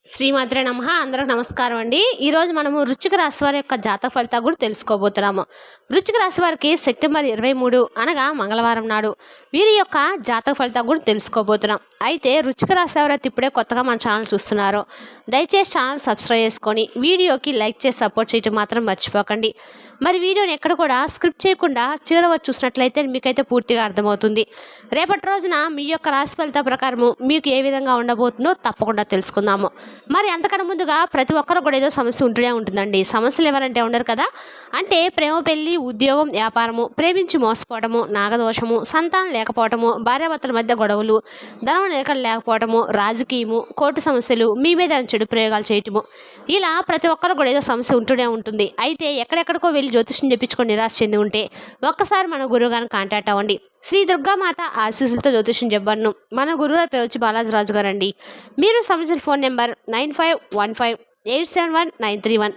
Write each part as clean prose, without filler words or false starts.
శ్రీమాత్రే నమః. అందరికి నమస్కారం అండి. ఈరోజు మనము వృశ్చిక రాశి వారి యొక్క జాతక ఫలితాలు కూడా తెలుసుకోబోతున్నాము. వృశ్చిక రాశి వారికి సెప్టెంబర్ 23 అనగా మంగళవారం నాడు వీరి యొక్క జాతక ఫలితాలు కూడా తెలుసుకోబోతున్నాం. అయితే వృశ్చిక రాశి ఎవరైతే ఇప్పుడే కొత్తగా మన ఛానల్ చూస్తున్నారో దయచేసి ఛానల్ సబ్స్క్రైబ్ చేసుకొని వీడియోకి లైక్ చేసి సపోర్ట్ చేయడం మాత్రం మర్చిపోకండి. మరి వీడియోని ఎక్కడ కూడా స్క్రిప్ట్ చేయకుండా చివరి వరకు చూసినట్లయితే మీకైతే పూర్తిగా అర్థమవుతుంది. రేపటి రోజున మీ యొక్క రాశి ఫలిత ప్రకారము మీకు ఏ విధంగా ఉండబోతుందో తప్పకుండా తెలుసుకుందాము. మరి అంతకన్నా ముందుగా ప్రతి ఒక్కరు కూడా ఏదో సమస్య ఉంటూనే ఉంటుందండి. సమస్యలు ఎవరంటే ఉండరు కదా. అంటే ప్రేమ, పెళ్లి, ఉద్యోగం, వ్యాపారము, ప్రేమించి మోసపోవటము, నాగదోషము, సంతానం లేకపోవటము, భార్యాభర్తల మధ్య గొడవలు, ధనం లేకపోవటము, రాజకీయము, కోర్టు సమస్యలు, మీ మీద చెడు ప్రయోగాలు చేయటము, ఇలా ప్రతి ఒక్కరు కూడా ఏదో సమస్య ఉంటూనే ఉంటుంది. అయితే ఎక్కడెక్కడికో వెళ్ళి జ్యోతిష్యం చెప్పించుకొని నిరాశ చెంది ఉంటే ఒక్కసారి మన గురువు గారిని కాంటాక్ట్ అవ్వండి. శ్రీ దుర్గామాత ఆశీస్సులతో జ్యోతిష్యం చెప్పను. మన గురువు పేరు వచ్చి బాలాజీరాజు గారు అండి. మీరు సంబంధించిన ఫోన్ నెంబర్ 9515871931.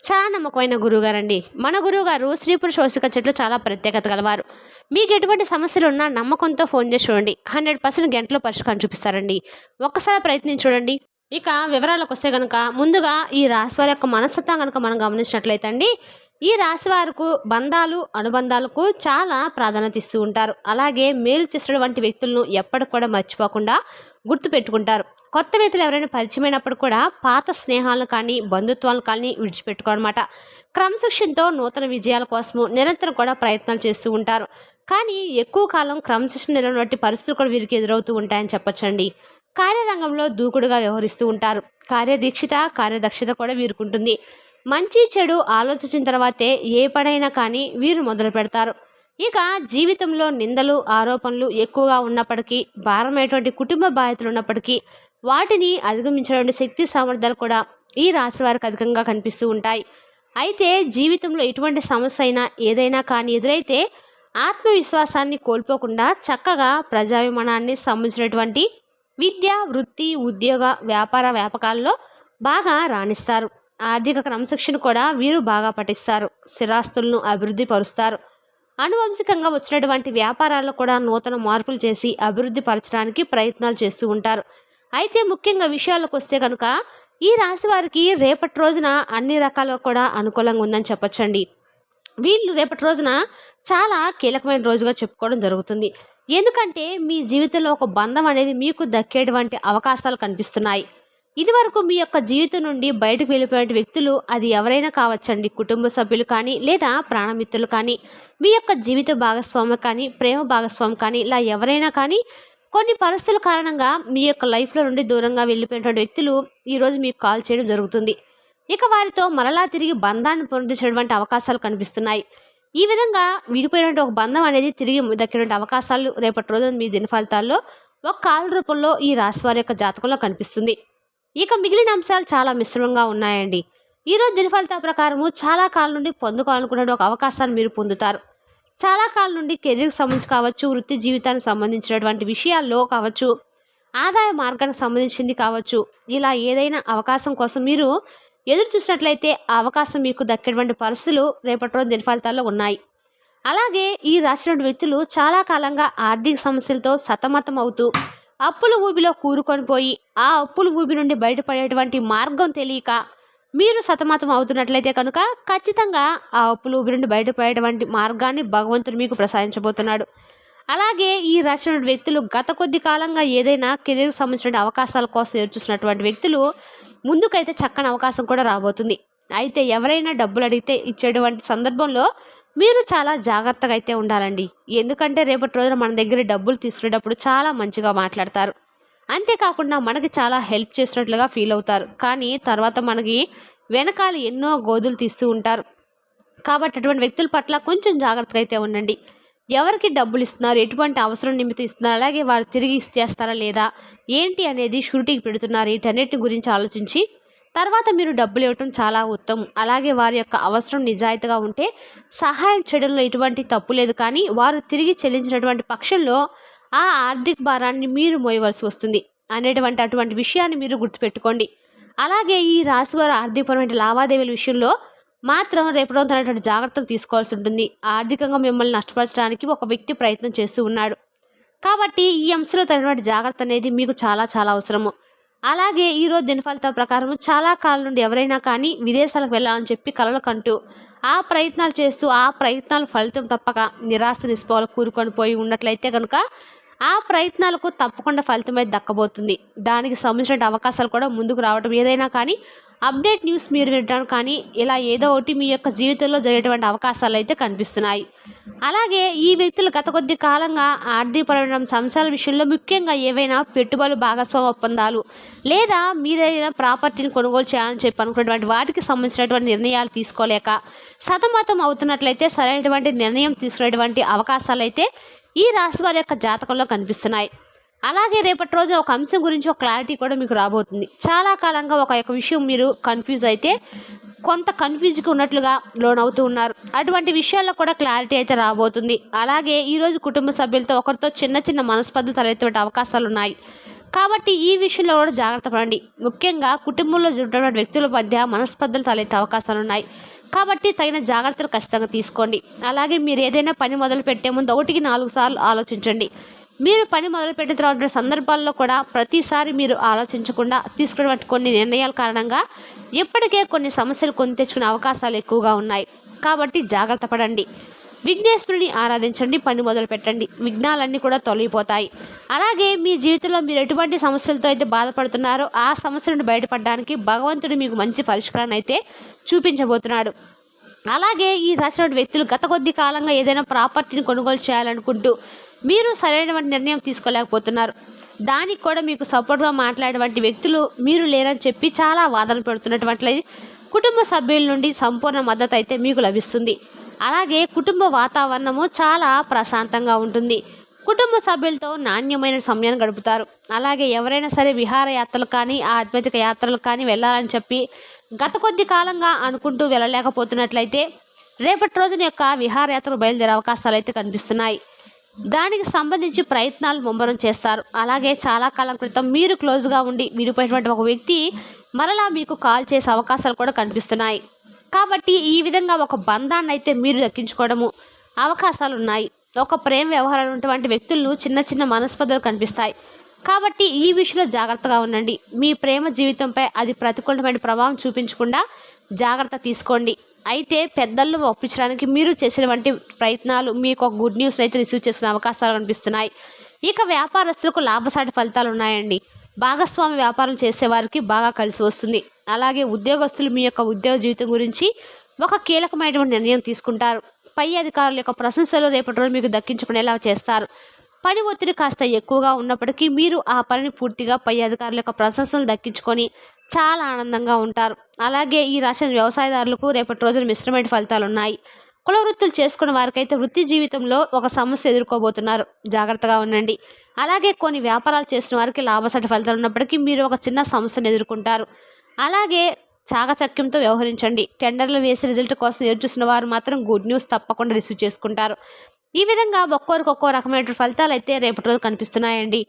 చాలా నమ్మకమైన గురువుగారండి. మన గురువుగారు స్త్రీ పురుష వసిక చెట్లు చాలా ప్రత్యేకత గలవారు. మీకు ఎటువంటి సమస్యలు ఉన్నా నమ్మకంతో ఫోన్ చేసి చూడండి. 100% గంటలో పరిష్కారం చూపిస్తారండి. ఒక్కసారి ప్రయత్నించి చూడండి. ఇక వివరాలకు వస్తే కనుక ముందుగా ఈ రాశి వారి యొక్క మనస్తత్వం కనుక మనం గమనించినట్లయితే అండి, ఈ రాశి వారికి బంధాలు అనుబంధాలకు చాలా ప్రాధాన్యత ఇస్తూ ఉంటారు. అలాగే మేలు చేసినటువంటి వ్యక్తులను ఎప్పటికి కూడా మర్చిపోకుండా గుర్తుపెట్టుకుంటారు. కొత్త వ్యక్తులు ఎవరైనా పరిచయమైనప్పుడు కూడా పాత స్నేహాలను కానీ బంధుత్వాలను కానీ విడిచిపెట్టుకోనమాట. క్రమశిక్షణతో నూతన విజయాల కోసము నిరంతరం కూడా ప్రయత్నాలు చేస్తూ ఉంటారు. కానీ ఎక్కువ కాలం క్రమశిక్షణ నిలబడి పరిస్థితులు కూడా వీరికి ఎదురవుతూ ఉంటాయని చెప్పొచ్చండి. కార్యరంగంలో దూకుడుగా వ్యవహరిస్తూ ఉంటారు. కార్యదక్షత కూడా వీరికి ఉంటుంది. మంచి చెడు ఆలోచించిన తర్వాతే ఏ పనైనా కానీ వీరు మొదలు పెడతారు. ఇక జీవితంలో నిందలు ఆరోపణలు ఎక్కువగా ఉన్నప్పటికీ, భారమైనటువంటి కుటుంబ బాధ్యతలు ఉన్నప్పటికీ వాటిని అధిగమించడానికి శక్తి సామర్థ్యాలు కూడా ఈ రాశి వారికి అధికంగా కనిపిస్తూ ఉంటాయి. అయితే జీవితంలో ఎటువంటి సమస్య అయినా ఏదైనా కానీ ఎదురైతే ఆత్మవిశ్వాసాన్ని కోల్పోకుండా చక్కగా ప్రజాభిమానాన్ని సంబంధించినటువంటి విద్య, వృత్తి, ఉద్యోగ, వ్యాపారాల్లో బాగా రాణిస్తారు. ఆర్థిక క్రమశిక్షణ కూడా వీరు బాగా పఠిస్తారు. స్థిరాస్తులను అభివృద్ధి పరుస్తారు. అనువంశికంగా వచ్చినటువంటి వ్యాపారాల్లో కూడా నూతన మార్పులు చేసి అభివృద్ధి పరచడానికి ప్రయత్నాలు చేస్తూ ఉంటారు. అయితే ముఖ్యంగా విషయాలకు వస్తే కనుక ఈ రాశి వారికి రేపటి రోజున అన్ని రకాలుగా కూడా అనుకూలంగా ఉందని చెప్పొచ్చండి. వీళ్ళు రేపటి రోజున చాలా కీలకమైన రోజుగా చెప్పుకోవడం జరుగుతుంది. ఎందుకంటే మీ జీవితంలో ఒక బంధం అనేది మీకు దక్కేటువంటి అవకాశాలు కనిపిస్తున్నాయి. ఇదివరకు మీ యొక్క జీవితం నుండి బయటకు వెళ్ళిపోయిన వ్యక్తులు, అది ఎవరైనా కావచ్చండి. కుటుంబ సభ్యులు కానీ లేదా ప్రాణమిత్రులు కానీ, మీ యొక్క జీవిత భాగస్వామి కానీ, ప్రేమ భాగస్వామి కానీ, ఇలా ఎవరైనా కానీ కొన్ని పరిస్థితుల కారణంగా మీ యొక్క లైఫ్లో నుండి దూరంగా వెళ్ళిపోయినటువంటి వ్యక్తులు ఈరోజు మీకు కాల్ చేయడం జరుగుతుంది. ఇక వారితో మరలా తిరిగి బంధాన్ని పొందించేటువంటి అవకాశాలు కనిపిస్తున్నాయి. ఈ విధంగా విడిపోయినటువంటి ఒక బంధం అనేది తిరిగి దక్కినటువంటి అవకాశాలు రేపటి రోజున మీ దిన ఫలితాల్లో ఒక కాల రూపంలో ఈ రాశి వారి యొక్క జాతకంలో కనిపిస్తుంది. ఇక మిగిలిన అంశాలు చాలా మిశ్రమంగా ఉన్నాయండి. ఈరోజు దిన ఫలితాల ప్రకారము చాలా కాలం నుండి పొందుకోవాలనుకునే ఒక అవకాశాన్ని మీరు పొందుతారు. చాలా కాలం నుండి కెరీర్కి సంబంధించి కావచ్చు, వృత్తి జీవితానికి సంబంధించినటువంటి విషయాల్లో కావచ్చు, ఆదాయ మార్గానికి సంబంధించింది కావచ్చు, ఇలా ఏదైనా అవకాశం కోసం మీరు ఎదురు చూసినట్లయితే ఆ అవకాశం మీకు దక్కేటువంటి పరిస్థితులు రేపటి రోజు దిన ఫలితాల్లో ఉన్నాయి. అలాగే ఈ రాసినటువంటి వ్యక్తులు చాలా కాలంగా ఆర్థిక సమస్యలతో సతమతం అవుతూ అప్పుల ఊబిలో కూరుకొని పోయి ఆ అప్పుల ఊబి నుండి బయటపడేటువంటి మార్గం తెలియక మీరు సతమతం అవుతున్నట్లయితే కనుక ఖచ్చితంగా ఆ అప్పుల ఊబి నుండి బయటపడేటువంటి మార్గాన్ని భగవంతుడు మీకు ప్రసాదించబోతున్నాడు. అలాగే ఈ రాసిన వ్యక్తులు గత కొద్ది కాలంగా ఏదైనా కెరీర్కి సంబంధించిన అవకాశాల కోసం ఎదురుచూసినటువంటి వ్యక్తులు ముందుకైతే చక్కని అవకాశం కూడా రాబోతుంది. అయితే ఎవరైనా డబ్బులు అడిగితే ఇచ్చేటువంటి సందర్భంలో మీరు చాలా జాగ్రత్తగా అయితే ఉండాలండి. ఎందుకంటే రేపటి రోజున మన దగ్గర డబ్బులు తీసుకునేటప్పుడు చాలా మంచిగా మాట్లాడతారు. అంతేకాకుండా మనకి చాలా హెల్ప్ చేసినట్లుగా ఫీల్ అవుతారు. కానీ తర్వాత మనకి వెనకాల ఎన్నో గోతులు తీస్తూ ఉంటారు. కాబట్టి అటువంటి వ్యక్తుల పట్ల కొంచెం జాగ్రత్తగా అయితే ఉండండి. ఎవరికి డబ్బులు ఇస్తున్నారు, ఎటువంటి అవసరం నిమిత్తం ఇస్తున్నారు, అలాగే వారు తిరిగి ఇచ్చేస్తారా లేదా ఏంటి అనేది షూరిటీకి పెడుతున్నారు. వీటన్నిటి గురించి ఆలోచించి తర్వాత మీరు డబ్బులు ఇవ్వటం చాలా ఉత్తమం. అలాగే వారి యొక్క అవసరం నిజాయితీగా ఉంటే సహాయం చేయడంలో ఎటువంటి తప్పు లేదు. కానీ వారు తిరిగి చెల్లించినటువంటి పక్షంలో ఆ ఆర్థిక భారాన్ని మీరు మోయవలసి వస్తుంది అటువంటి విషయాన్ని మీరు గుర్తుపెట్టుకోండి. అలాగే ఈ రాశి వారు ఆర్థికపరమైన లావాదేవీల విషయంలో మాత్రం రేపు రోజునటువంటి జాగ్రత్తలు తీసుకోవాల్సి ఉంటుంది. ఆర్థికంగా మిమ్మల్ని నష్టపరచడానికి ఒక వ్యక్తి ప్రయత్నం చేస్తూ ఉన్నాడు. కాబట్టి ఈ అంశంలో తగినటువంటి జాగ్రత్త అనేది మీకు చాలా చాలా అవసరము. అలాగే ఈరోజు దినఫలితాల ప్రకారం చాలా కాలం నుండి ఎవరైనా కానీ విదేశాలకు వెళ్ళాలని చెప్పి కలలు కంటూ ఆ ప్రయత్నాలు చేస్తూ ఆ ప్రయత్నాల ఫలితం తప్పక నిరాశ నిస్పృహలు కూరుకొని పోయి ఉన్నట్లయితే కనుక ఆ ప్రయత్నాలకు తప్పకుండా ఫలితం అయితే దక్కబోతుంది. దానికి సంబంధించిన అవకాశాలు కూడా ముందుకు రావడం, ఏదైనా కానీ అప్డేట్ న్యూస్ మీరు వినడం కానీ ఇలా ఏదో ఒకటి మీ యొక్క జీవితంలో జరిగేటువంటి అవకాశాలు అయితే కనిపిస్తున్నాయి. అలాగే ఈ వ్యక్తులు గత కొద్ది కాలంగా ఆర్థికపరమైన అంశాల విషయంలో ముఖ్యంగా ఏవైనా పెట్టుబడులు భాగస్వామ్య ఒప్పందాలు లేదా మీరేదైనా ప్రాపర్టీని కొనుగోలు చేయాలని చెప్పి అనుకున్నటువంటి వాటికి సంబంధించినటువంటి నిర్ణయాలు తీసుకోలేక సతమతం అవుతున్నట్లయితే సరైనటువంటి నిర్ణయం తీసుకునేటువంటి అవకాశాలు అయితే ఈ రాశి వారి యొక్క జాతకంలో కనిపిస్తున్నాయి. అలాగే రేపటి రోజున ఒక అంశం గురించి ఒక క్లారిటీ కూడా మీకు రాబోతుంది. చాలా కాలంగా ఒక విషయం మీరు కన్ఫ్యూజ్ అయితే కొంత కన్ఫ్యూజ్గా ఉన్నట్లుగా లోనవుతూ ఉన్నారు. అటువంటి విషయాల్లో కూడా క్లారిటీ అయితే రాబోతుంది. అలాగే ఈరోజు కుటుంబ సభ్యులతో ఒకరితో చిన్న చిన్న మనస్పర్ధలు తలెత్తే అవకాశాలు ఉన్నాయి. కాబట్టి ఈ విషయంలో కూడా జాగ్రత్త పడండి. ముఖ్యంగా కుటుంబంలో జరుగుతున్న వ్యక్తుల మధ్య మనస్పర్ధలు తలెత్తే అవకాశాలు ఉన్నాయి. కాబట్టి తగిన జాగ్రత్తలు ఖచ్చితంగా తీసుకోండి. అలాగే మీరు ఏదైనా పని మొదలు పెట్టే ముందు 1కి 4 సార్లు ఆలోచించండి. మీరు పని మొదలుపెట్టిన తర్వాత సందర్భాల్లో కూడా ప్రతిసారి మీరు ఆలోచించకుండా తీసుకున్నటువంటి కొన్ని నిర్ణయాల కారణంగా ఇప్పటికే కొన్ని సమస్యలు కొని తెచ్చుకునే అవకాశాలు ఎక్కువగా ఉన్నాయి. కాబట్టి జాగ్రత్త పడండి. విఘ్నేశ్వరుని ఆరాధించండి, పని మొదలు పెట్టండి, విఘ్నాలన్నీ కూడా తొలగిపోతాయి. అలాగే మీ జీవితంలో మీరు ఎటువంటి సమస్యలతో అయితే బాధపడుతున్నారో ఆ సమస్య నుండి బయటపడడానికి భగవంతుడు మీకు మంచి పరిష్కారాన్ని అయితే చూపించబోతున్నాడు. అలాగే ఈ రాసిన వ్యక్తులు గత కొద్ది కాలంగా ఏదైనా ప్రాపర్టీని కొనుగోలు చేయాలనుకుంటూ మీరు సరైనటువంటి నిర్ణయం తీసుకోలేకపోతున్నారు. దానికి కూడా మీకు సపోర్ట్గా మాట్లాడేటువంటి వ్యక్తులు మీరు లేరని చెప్పి చాలా వాదన పెడుతున్నటువంటి కుటుంబ సభ్యుల నుండి సంపూర్ణ మద్దతు అయితే మీకు లభిస్తుంది. అలాగే కుటుంబ వాతావరణము చాలా ప్రశాంతంగా ఉంటుంది. కుటుంబ సభ్యులతో నాణ్యమైన సమయాన్ని గడుపుతారు. అలాగే ఎవరైనా సరే విహారయాత్రలు కానీ ఆధ్యాత్మిక యాత్రలు కానీ వెళ్ళాలని చెప్పి గత కొద్ది కాలంగా అనుకుంటూ వెళ్ళలేకపోతున్నట్లయితే రేపటి రోజున యొక్క విహారయాత్రలు బయలుదేరే అవకాశాలు అయితే కనిపిస్తున్నాయి. దానికి సంబంధించి ప్రయత్నాలు ముమ్మరం చేస్తారు. అలాగే చాలా కాలం క్రితం మీరు క్లోజ్గా ఉండి విడిపోయినటువంటి ఒక వ్యక్తి మరలా మీకు కాల్ చేసే అవకాశాలు కూడా కనిపిస్తున్నాయి. కాబట్టి ఈ విధంగా ఒక బంధాన్ని అయితే మీరు దక్కించుకోవడము అవకాశాలు ఉన్నాయి. ఒక ప్రేమ వ్యవహారాలు ఉన్నటువంటి వ్యక్తులను చిన్న చిన్న మనస్పర్ధలు కనిపిస్తాయి. కాబట్టి ఈ విషయంలో జాగ్రత్తగా ఉండండి. మీ ప్రేమ జీవితంపై అది ప్రతికూలమైన ప్రభావం చూపించకుండా జాగ్రత్త తీసుకోండి. అయితే పెద్దలను ఒప్పించడానికి మీరు చేసినటువంటి ప్రయత్నాలు మీకు ఒక గుడ్ న్యూస్ అయితే రిసీవ్ చేసుకునే అవకాశాలు కనిపిస్తున్నాయి. ఇక వ్యాపారస్తులకు లాభసాటి ఫలితాలు ఉన్నాయండి. భాగస్వామి వ్యాపారం చేసేవారికి బాగా కలిసి వస్తుంది. అలాగే ఉద్యోగస్తులు మీ యొక్క ఉద్యోగ జీవితం గురించి ఒక కీలకమైనటువంటి నిర్ణయం తీసుకుంటారు. పై అధికారుల యొక్క ప్రశంసలు రేపటి రోజు మీకు దక్కించుకునేలా చేస్తారు. పని ఒత్తిడి కాస్త ఎక్కువగా ఉన్నప్పటికీ మీరు ఆ పనిని పూర్తిగా పై అధికారుల యొక్క ప్రశంసలు దక్కించుకొని చాలా ఆనందంగా ఉంటారు. అలాగే ఈ రాశి వ్యవసాయదారులకు రేపటి రోజున మిశ్రమైన ఫలితాలు ఉన్నాయి. కుల వృత్తులు చేసుకున్న వారికైతే వృత్తి జీవితంలో ఒక సమస్య ఎదుర్కోబోతున్నారు. జాగ్రత్తగా ఉండండి. అలాగే కొన్ని వ్యాపారాలు చేసిన వారికి లాభసాటి ఫలితాలు ఉన్నప్పటికీ మీరు ఒక చిన్న సమస్యను ఎదుర్కొంటారు. అలాగే చాకచక్యంతో వ్యవహరించండి. టెండర్లు వేసి రిజల్ట్ కోసం ఎదురుచూసిన వారు మాత్రం గుడ్ న్యూస్ తప్పకుండా రిసీవ్ చేసుకుంటారు. ఈ విధంగా ఒక్కొక్కరికి ఒక్కో రకమైన ఫలితాలు అయితే రేపటి రోజు కనిపిస్తున్నాయండి.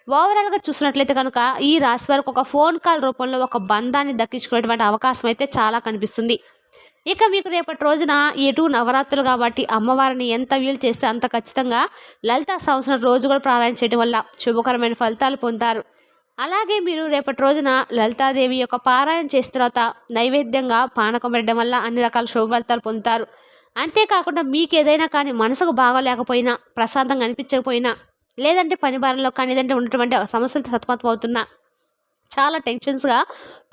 ఓవరాల్గా చూసినట్లయితే కనుక ఈ రాశి వారికి ఒక ఫోన్ కాల్ రూపంలో ఒక బంధాన్ని దక్కించుకునేటువంటి అవకాశం అయితే చాలా కనిపిస్తుంది. ఇక మీకు రేపటి రోజున ఎటు నవరాత్రులు కాబట్టి అమ్మవారిని ఎంత వీలు చేస్తే అంత ఖచ్చితంగా లలితా సంవత్సరం రోజు కూడా ప్రారంభం చేయడం వల్ల శుభకరమైన ఫలితాలు పొందుతారు. అలాగే మీరు రేపటి రోజున లలితాదేవి యొక్క పారాయణ చేసిన తర్వాత నైవేద్యంగా పానకం పెట్టడం వల్ల అన్ని రకాల శుభ ఫలితాలు పొందుతారు. అంతేకాకుండా మీకు ఏదైనా కానీ మనసుకు బాగోలేకపోయినా, ప్రశాంతంగా అనిపించకపోయినా, లేదంటే పని భారంలో కానీ ఏదంటే ఉన్నటువంటి సమస్యలు సతమతం అవుతున్నా, చాలా టెన్షన్స్గా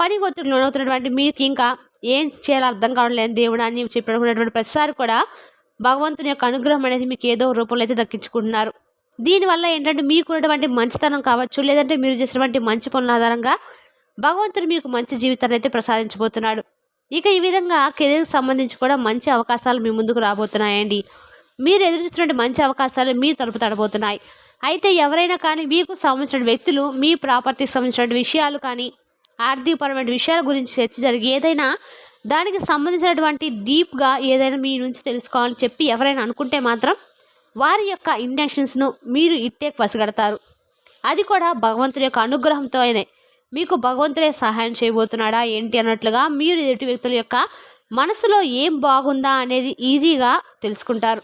పని ఒత్తిడి లోనవుతున్నటువంటి మీకు ఇంకా ఏం చేయాలో అర్థం కావట్లేదు దేవుడు అని చెప్పినటువంటి ప్రతిసారి కూడా భగవంతుని యొక్క అనుగ్రహం అనేది మీకు ఏదో రూపంలో అయితే దక్కించుకుంటున్నారు. దీనివల్ల ఏంటంటే మీకున్నటువంటి మంచితనం కావచ్చు, లేదంటే మీరు చేసినటువంటి మంచి పనుల ఆధారంగా భగవంతుడు మీకు మంచి జీవితాన్ని అయితే ప్రసాదించబోతున్నాడు. ఇక ఈ విధంగా కెరీర్కి సంబంధించి కూడా మంచి అవకాశాలు మీ ముందుకు రాబోతున్నాయండి. మీరు ఎదురు చూస్తున్నటువంటి మంచి అవకాశాలు మీ తలుపు తడబోతున్నాయి. అయితే ఎవరైనా కానీ మీకు సంబంధించిన వ్యక్తులు మీ ప్రాపర్టీకి సంబంధించిన విషయాలు కానీ ఆర్థికపరమైన విషయాల గురించి చర్చ జరిగి ఏదైనా దానికి సంబంధించినటువంటి డీప్గా ఏదైనా మీ నుంచి తెలుసుకోవాలని చెప్పి ఎవరైనా అనుకుంటే మాత్రం వారి యొక్క ఇంటెన్షన్స్ను మీరు ఇట్టే పసిగడతారు. అది కూడా భగవంతుడి యొక్క అనుగ్రహంతో అయినే. మీకు భగవంతుడే సహాయం చేయబోతున్నాడా ఏంటి అన్నట్లుగా మీరు ఎదుటి వ్యక్తుల యొక్క మనసులో ఏం బాగుందా అనేది ఈజీగా తెలుసుకుంటారు.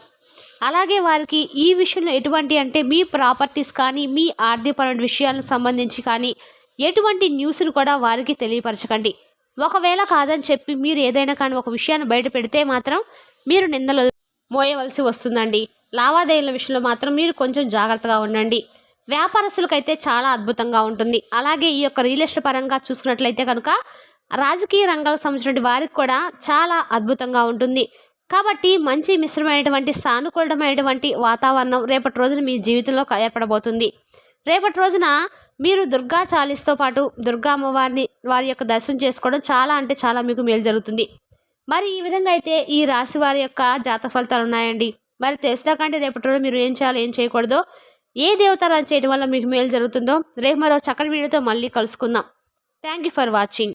అలాగే వారికి ఈ విషయంలో ఎటువంటి అంటే మీ ప్రాపర్టీస్ కానీ మీ ఆర్థికపరమైన విషయాలకు సంబంధించి కానీ ఎటువంటి న్యూస్ను కూడా వారికి తెలియపరచకండి. ఒకవేళ కాదని చెప్పి మీరు ఏదైనా కానీ ఒక విషయాన్ని బయట పెడితే మాత్రం మీరు నిందలు మోయవలసి వస్తుందండి. లావాదేవీల విషయంలో మాత్రం మీరు కొంచెం జాగ్రత్తగా ఉండండి. వ్యాపారస్తులకైతే చాలా అద్భుతంగా ఉంటుంది. అలాగే ఈ యొక్క రియల్ ఎస్టేట్ పరంగా చూసుకున్నట్లయితే కనుక రాజకీయ రంగాలకు సంబంధించిన వారికి కూడా చాలా అద్భుతంగా ఉంటుంది. కాబట్టి మంచి మిశ్రమైనటువంటి సానుకూలమైనటువంటి వాతావరణం రేపటి రోజున మీ జీవితంలో ఏర్పడబోతుంది. రేపటి రోజున మీరు దుర్గా చాలీస్తో పాటు దుర్గా అమ్మవారిని వారి యొక్క దర్శనం చేసుకోవడం చాలా అంటే చాలా మీకు మేలు జరుగుతుంది. మరి ఈ విధంగా అయితే ఈ రాశి వారి యొక్క జాతక ఫలితాలు ఉన్నాయండి. మరి తెలుసుదాకంటే రేపటి రోజు మీరు ఏం చేయాలో ఏం చేయకూడదో, ఏ దేవతారాధన చేయడం వల్ల మీకు మేలు జరుగుతుందో రేపు మరో చక్కటి వీడియోతో మళ్ళీ కలుసుకుందాం. Thank you for watching.